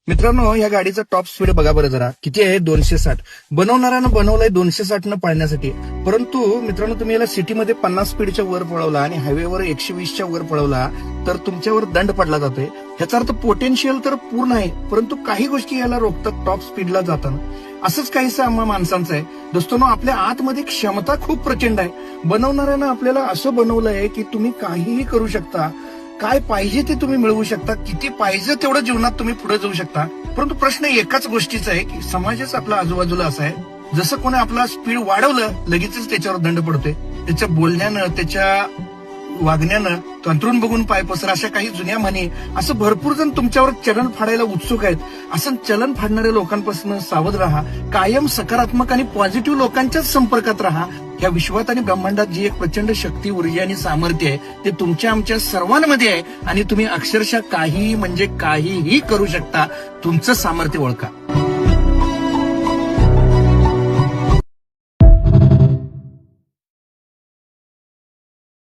मित्रांनो, या गाडीचा टॉप स्पीड बघा बरं जरा किती आहे 260. बनवणाऱ्यानं बनवलंय 260 न पळण्यासाठी. परंतु मित्रांनो, तुम्ही याला सिटीमध्ये 50 स्पीडच्या वर पळवला आणि हायवेवर 120च्या वर पळवला तर तुमच्यावर दंड पडला जातोय. ह्याचा अर्थ पोटेन्शियल तर पूर्ण आहे, परंतु काही गोष्टी याला रोखतात टॉप स्पीडला जाताना. असंच काहीसं आम्हा माणसांचं आहे. दोस्तोनो, आपल्या आतमध्ये क्षमता खूप प्रचंड आहे. बनवणाऱ्यानं आपल्याला असं बनवलंय की तुम्ही काहीही करू शकता, काय पाहिजे ते तुम्ही मिळवू शकता, किती पाहिजे तेवढं जीवनात तुम्ही पुढे जाऊ शकता. परंतु प्रश्न एकाच गोष्टीचा आहे की समाजच आपला आजूबाजूला असा आहे, जसं कोणी आपला स्पीड वाढवलं लगेचच त्याच्यावर दंड पडतोय. त्याच्या बोलण्यानं, त्याच्या वागण्यानं, तो अंतरून बघून पाय पसरा, अशा काही जुन्या म्हणी. असं भरपूर जण तुमच्यावर चलन फाडायला उत्सुक आहेत. असं चलन फाडणाऱ्या लोकांपासून सावध राहा. कायम सकारात्मक आणि पॉझिटिव्ह लोकांच्याच संपर्कात राहा. या विश्वात आणि ब्रह्मांडात जी एक प्रचंड शक्ती, ऊर्जा आणि सामर्थ्य आहे ते तुमच्या आमच्या सर्वांमध्ये आहे आणि तुम्ही अक्षरशः काही म्हणजे काहीही करू शकता. तुमचं सामर्थ्य ओळखा.